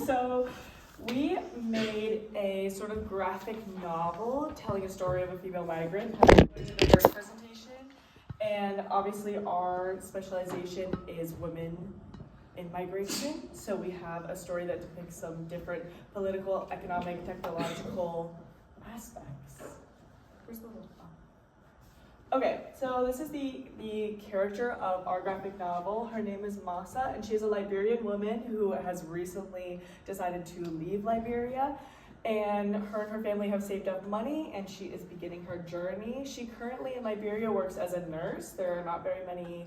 So we made a sort of graphic novel telling a story of a female migrant in the first presentation. And obviously our specialization is women in migration. So we have a story that depicts some different political, economic, technological aspects. Where's the little Okay, so this is the character of our graphic novel. Her name is Masa, and she's a Liberian woman who has recently decided to leave Liberia. And her family have saved up money, and she is beginning her journey. She currently in Liberia works as a nurse. There are not very many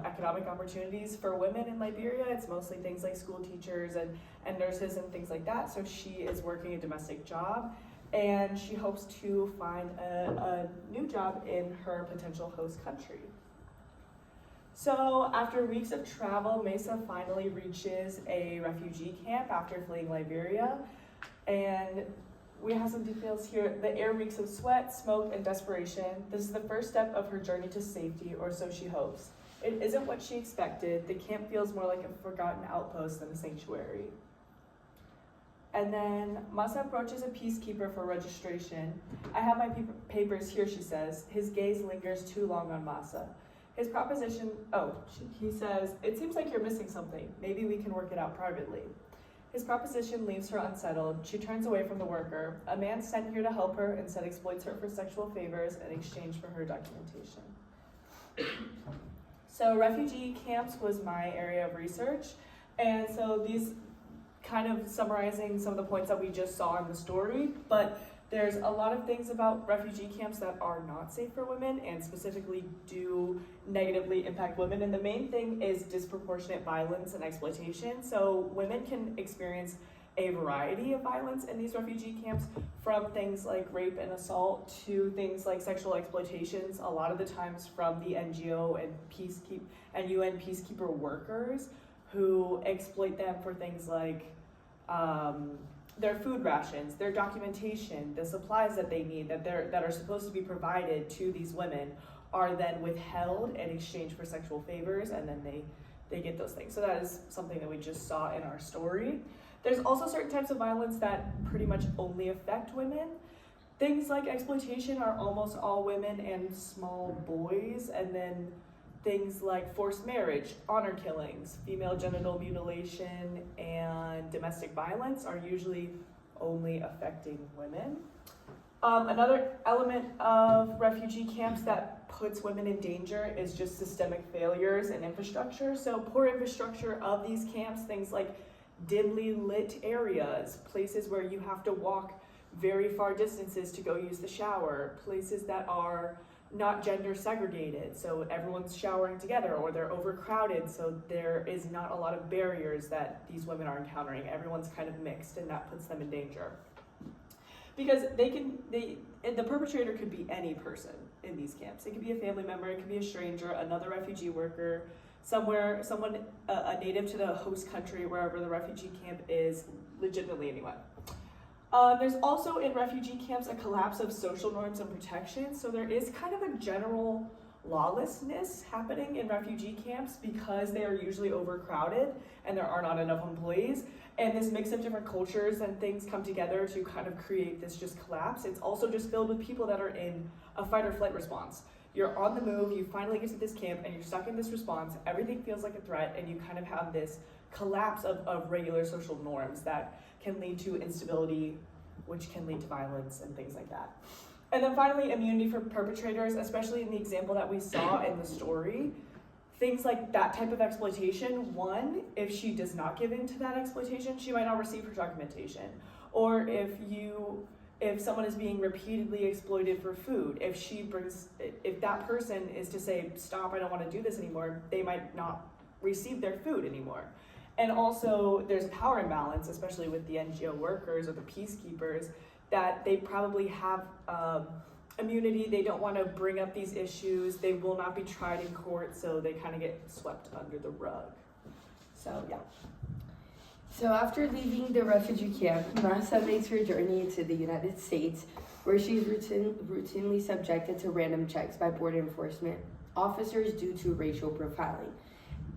economic opportunities for women in Liberia. It's mostly things like school teachers and nurses and things like that. So she is working a domestic job, and she hopes to find a new job in her potential host country. So after weeks of travel, Mesa finally reaches a refugee camp after fleeing Liberia. And we have some details here. The air reeks of sweat, smoke, and desperation. This is the first step of her journey to safety, or so she hopes. It isn't what she expected. The camp feels more like a forgotten outpost than a sanctuary. And then Masa approaches a peacekeeper for registration. I have my papers here, she says. His gaze lingers too long on Masa. His proposition, he says, it seems like you're missing something. Maybe we can work it out privately. His proposition leaves her unsettled. She turns away from the worker. A man sent here to help her instead exploits her for sexual favors in exchange for her documentation. So refugee camps was my area of research. And so these kind of summarizing some of the points that we just saw in the story, but there's a lot of things about refugee camps that are not safe for women and specifically do negatively impact women. And the main thing is disproportionate violence and exploitation. So women can experience a variety of violence in these refugee camps, from things like rape and assault to things like sexual exploitations, a lot of the times from the NGO and UN peacekeeper workers who exploit them for things like their food rations, their documentation, the supplies that they need that are supposed to be provided to these women are then withheld in exchange for sexual favors, and then they get those things. So that is something that we just saw in our story. There's also certain types of violence that pretty much only affect women. Things like exploitation are almost all women and small boys, and then things like forced marriage, honor killings, female genital mutilation, and domestic violence are usually only affecting women. Another element of refugee camps that puts women in danger is just systemic failures in infrastructure. So poor infrastructure of these camps, things like dimly lit areas, places where you have to walk very far distances to go use the shower, places that are not gender segregated, so everyone's showering together, or they're overcrowded, so there is not a lot of barriers that these women are encountering. Everyone's kind of mixed, and that puts them in danger. Because the perpetrator could be any person in these camps. It could be a family member, it could be a stranger, another refugee worker, a native to the host country, wherever the refugee camp is, legitimately anyone. There's also in refugee camps a collapse of social norms and protections. So there is kind of a general lawlessness happening in refugee camps because they are usually overcrowded and there are not enough employees. And this mix of different cultures and things come together to kind of create this just collapse. It's also just filled with people that are in a fight or flight response. You're on the move, you finally get to this camp and you're stuck in this response. Everything feels like a threat, and you kind of have this collapse of regular social norms that can lead to instability, which can lead to violence and things like that. And then finally, immunity for perpetrators, especially in the example that we saw in the story. Things like that type of exploitation, one, if she does not give in to that exploitation, she might not receive her documentation. Or if someone is being repeatedly exploited for food, if that person is to say, stop, I don't want to do this anymore, they might not receive their food anymore. And also there's a power imbalance, especially with the NGO workers or the peacekeepers, that they probably have immunity. They don't want to bring up these issues. They will not be tried in court, so they kind of get swept under the rug. So yeah. So after leaving the refugee camp, Masa makes her journey to the United States, where she is routinely subjected to random checks by border enforcement officers due to racial profiling.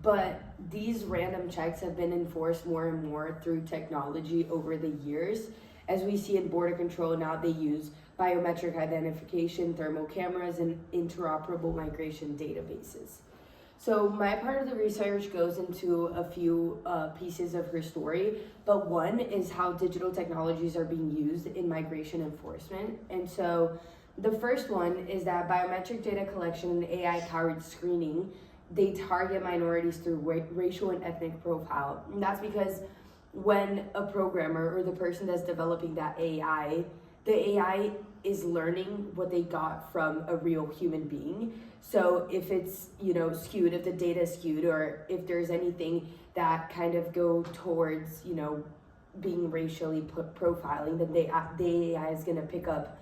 but these random checks have been enforced more and more through technology over the years. As we see in border control now, they use biometric identification, thermal cameras, and interoperable migration databases. So my part of the research goes into a few pieces of her story, but one is how digital technologies are being used in migration enforcement. And so the first one is that biometric data collection and AI-powered screening, they target minorities through racial and ethnic profile. And that's because when a programmer or the person that's developing that AI, the AI is learning what they got from a real human being. So if it's, skewed, if the data is skewed, or if there's anything that kind of go towards, being racially profiling, then the AI is gonna pick up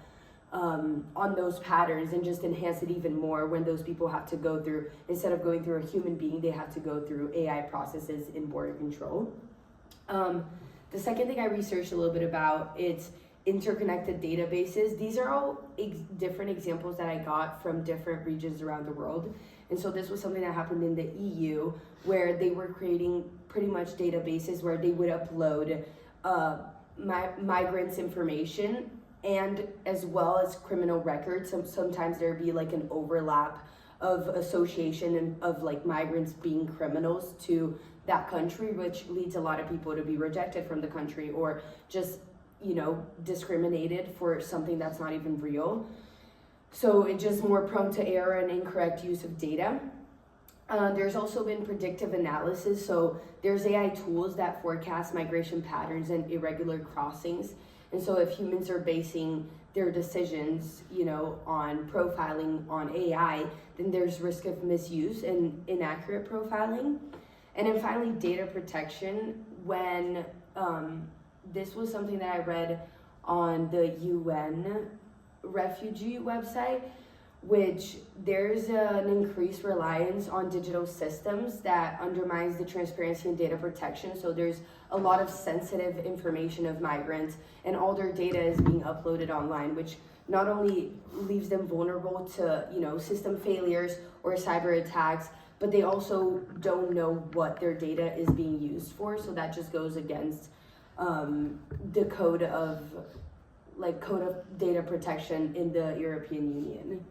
on those patterns and just enhance it even more when those people have to go through, instead of going through a human being, they have to go through AI processes in border control. The second thing I researched a little bit about, it's interconnected databases. These are all different examples that I got from different regions around the world. And so this was something that happened in the EU, where they were creating pretty much databases where they would upload migrants' information, and as well as criminal records. Sometimes there'd be like an overlap of association and of like migrants being criminals to that country, which leads a lot of people to be rejected from the country, or just discriminated for something that's not even real. So it's just more prone to error and incorrect use of data. There's also been predictive analysis. So there's AI tools that forecast migration patterns and irregular crossings. And so if humans are basing their decisions, on profiling on AI, then there's risk of misuse and inaccurate profiling. And then finally, data protection. When this was something that I read on the UN refugee website, which there's an increased reliance on digital systems that undermines the transparency and data protection. So there's a lot of sensitive information of migrants, and all their data is being uploaded online, which not only leaves them vulnerable to, system failures or cyber attacks, but they also don't know what their data is being used for. So that just goes against the code of data protection in the European Union.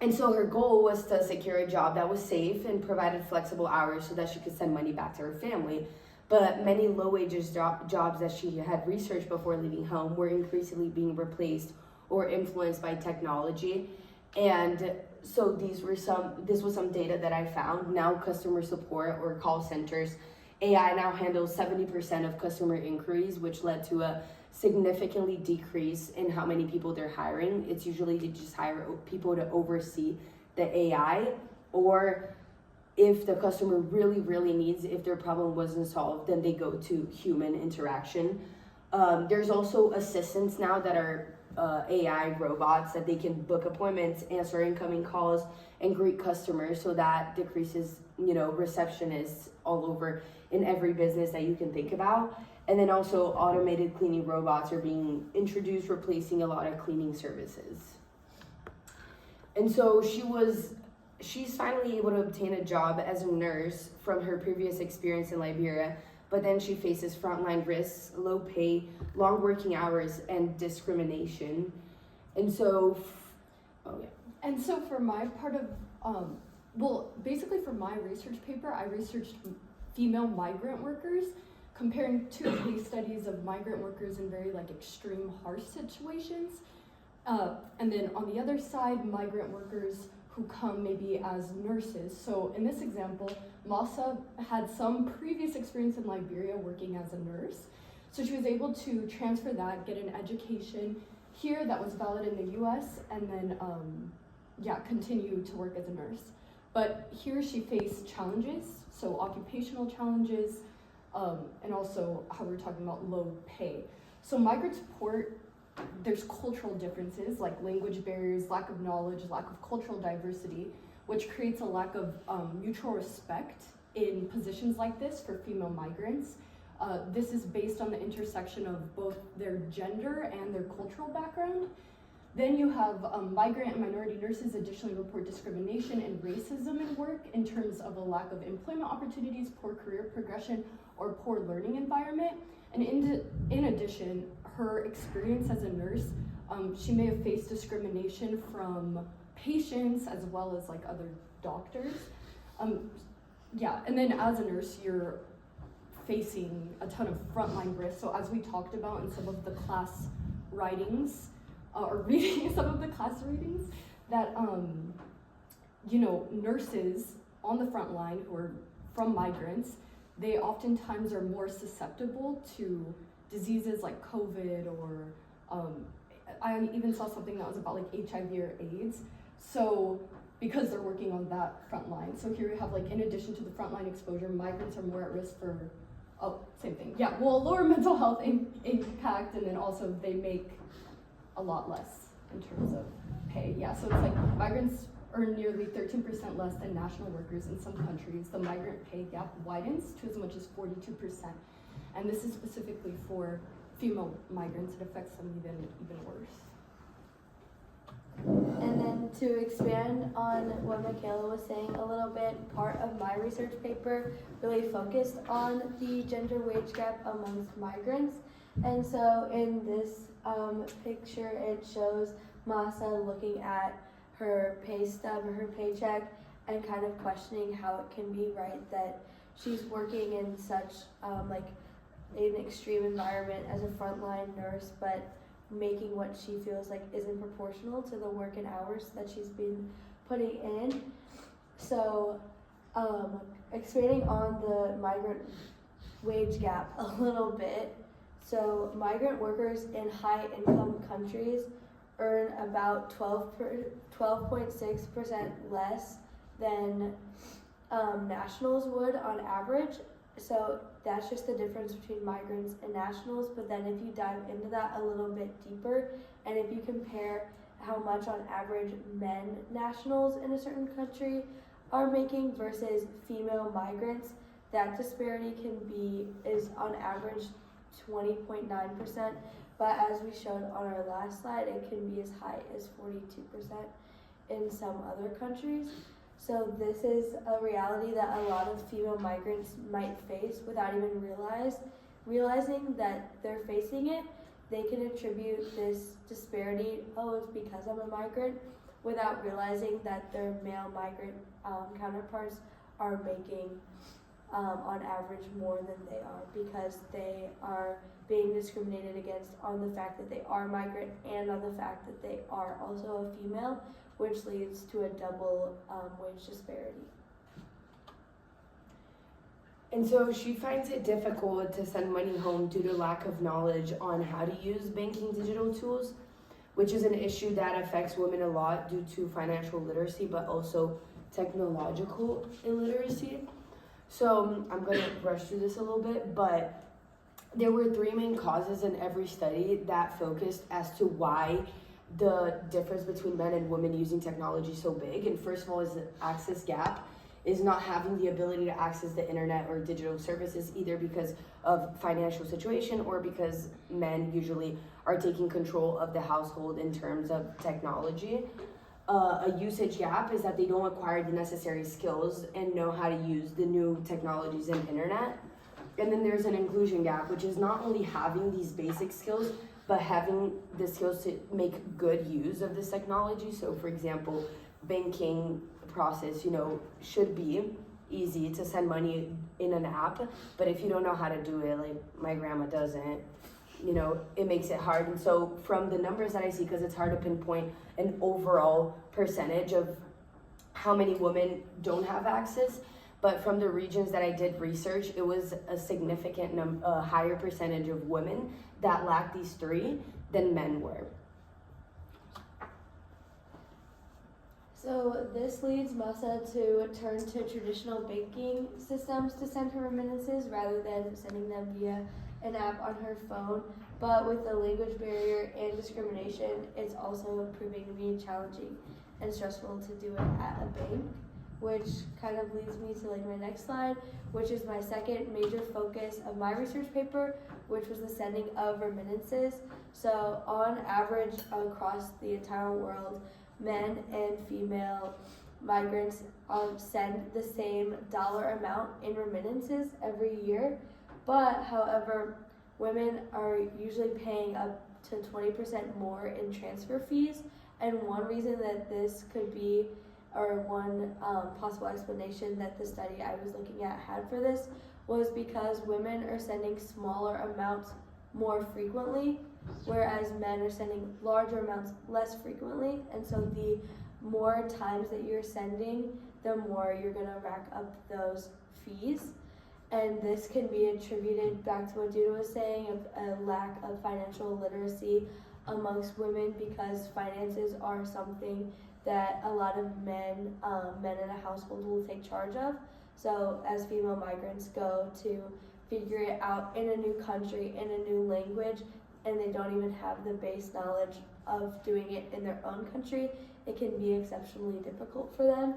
And so her goal was to secure a job that was safe and provided flexible hours so that she could send money back to her family. But many low wages jobs that she had researched before leaving home were increasingly being replaced or influenced by technology. And so this was some data that I found. Now customer support or call centers, AI now handles 70% of customer inquiries, which led to a significantly decrease in how many people they're hiring. It's usually they just hire people to oversee the AI, or if the customer really, really needs, if their problem wasn't solved, then they go to human interaction. There's also assistants now that are AI robots that they can book appointments, answer incoming calls, and greet customers. So that decreases, receptionists all over in every business that you can think about. And then also automated cleaning robots are being introduced, replacing a lot of cleaning services. And so she's finally able to obtain a job as a nurse from her previous experience in Liberia, but then she faces frontline risks, low pay, long working hours, and discrimination. And so, And so for my part of, basically for my research paper, I researched female migrant workers, comparing two case studies of migrant workers in very extreme harsh situations. And then on the other side, migrant workers who come maybe as nurses. So in this example, Masa had some previous experience in Liberia working as a nurse. So she was able to transfer that, get an education here that was valid in the US, and then continue to work as a nurse. But here she faced challenges, so occupational challenges, and also how we're talking about low pay. So migrant support, there's cultural differences like language barriers, lack of knowledge, lack of cultural diversity, which creates a lack of mutual respect in positions like this for female migrants. This is based on the intersection of both their gender and their cultural background. Then you have migrant and minority nurses additionally report discrimination and racism in work in terms of a lack of employment opportunities, poor career progression, or poor learning environment. And in addition, her experience as a nurse, she may have faced discrimination from patients as well as like other doctors. Yeah, and then as a nurse, you're facing a ton of frontline risks. So as we talked about in some of the class writings, or reading some of the class readings, that you know, nurses on the front line who are from migrants, they oftentimes are more susceptible to diseases like COVID, or I even saw something that was about like HIV or AIDS. So because they're working on that front line. So here we have, like, in addition to the frontline exposure, migrants are more at risk for, same thing. Yeah, well, lower mental health impact, and then also they make a lot less in terms of pay. Yeah, so it's like migrants earn nearly 13% less than national workers in some countries. The migrant pay gap widens to as much as 42%. And this is specifically for female migrants. It affects them even worse. And then to expand on what Michaela was saying a little bit, part of my research paper really focused on the gender wage gap amongst migrants. And so in this picture, it shows Masa looking at her pay stub or her paycheck and kind of questioning how it can be right that she's working in such like an extreme environment as a frontline nurse, but making what she feels like isn't proportional to the work and hours that she's been putting in. So expanding on the migrant wage gap a little bit. So migrant workers in high income countries earn about 12.6% less than nationals would on average. So that's just the difference between migrants and nationals. But then if you dive into that a little bit deeper, and if you compare how much on average men nationals in a certain country are making versus female migrants, that disparity is on average 20.9%. But as we showed on our last slide, it can be as high as 42% in some other countries. So this is a reality that a lot of female migrants might face without even realizing that they're facing it. They can attribute this disparity, it's because I'm a migrant, without realizing that their male migrant counterparts are making on average more than they are, because they are being discriminated against on the fact that they are migrant and on the fact that they are also a female, which leads to a double wage disparity. And so she finds it difficult to send money home due to lack of knowledge on how to use banking digital tools, which is an issue that affects women a lot due to financial literacy, but also technological illiteracy. So I'm going to rush through this a little bit, but there were 3 main causes in every study that focused as to why the difference between men and women using technology is so big. And first of all is the access gap, is not having the ability to access the internet or digital services, either because of financial situation or because men usually are taking control of the household in terms of technology. A usage gap is that they don't acquire the necessary skills and know how to use the new technologies and internet. And then there's an inclusion gap, which is not only having these basic skills, but having the skills to make good use of this technology. So for example, banking process, should be easy to send money in an app, but if you don't know how to do it, like my grandma doesn't, it makes it hard. And so from the numbers that I see, because it's hard to pinpoint an overall percentage of how many women don't have access, but from the regions that I did research, it was a significant higher percentage of women that lacked these 3 than men were. So this leads Masa to turn to traditional banking systems to send her remittances rather than sending them via an app on her phone. But with the language barrier and discrimination, it's also proving to be challenging and stressful to do it at a bank. which kind of leads me to like my next slide, which is my second major focus of my research paper, which was the sending of remittances. So on average across the entire world, men and female migrants send the same dollar amount in remittances every year, but however, women are usually paying up to 20% more in transfer fees. And one reason that this could be, or one possible explanation that the study I was looking at had for this, was because women are sending smaller amounts more frequently, whereas men are sending larger amounts less frequently. And so the more times that you're sending, the more you're gonna rack up those fees. And this can be attributed back to what Duda was saying, of a lack of financial literacy amongst women, because finances are something that a lot of men in a household will take charge of. So as female migrants go to figure it out in a new country, in a new language, and they don't even have the base knowledge of doing it in their own country, it can be exceptionally difficult for them.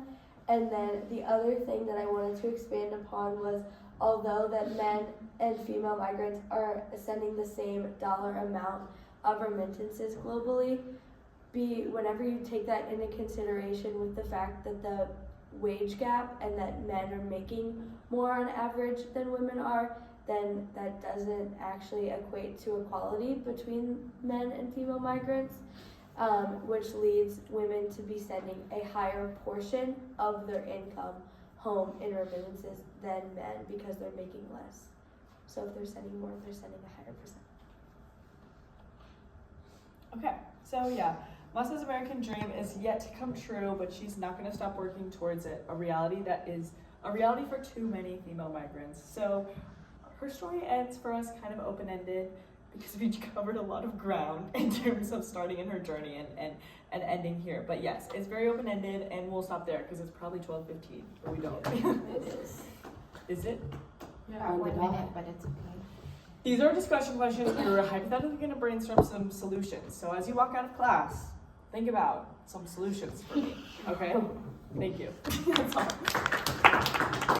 And then the other thing that I wanted to expand upon was, although that men and female migrants are sending the same dollar amount of remittances globally, whenever you take that into consideration with the fact that the wage gap and that men are making more on average than women are, then that doesn't actually equate to equality between men and female migrants, which leads women to be sending a higher portion of their income home in remittances than men because they're making less. So if they're sending more, they're sending a higher percent. Okay, so yeah, Masa's American dream is yet to come true, but she's not going to stop working towards it. A reality that is a reality for too many female migrants. So her story ends for us kind of open-ended because we covered a lot of ground in terms of starting in her journey and ending here. But yes, it's very open-ended, and we'll stop there because it's probably 12:15, or we don't. It is. Is it? Yeah, 1 minute, but it's okay. These are discussion questions. We're hypothetically going to brainstorm some solutions. So as you walk out of class, think about some solutions for me, okay? Thank you. That's all.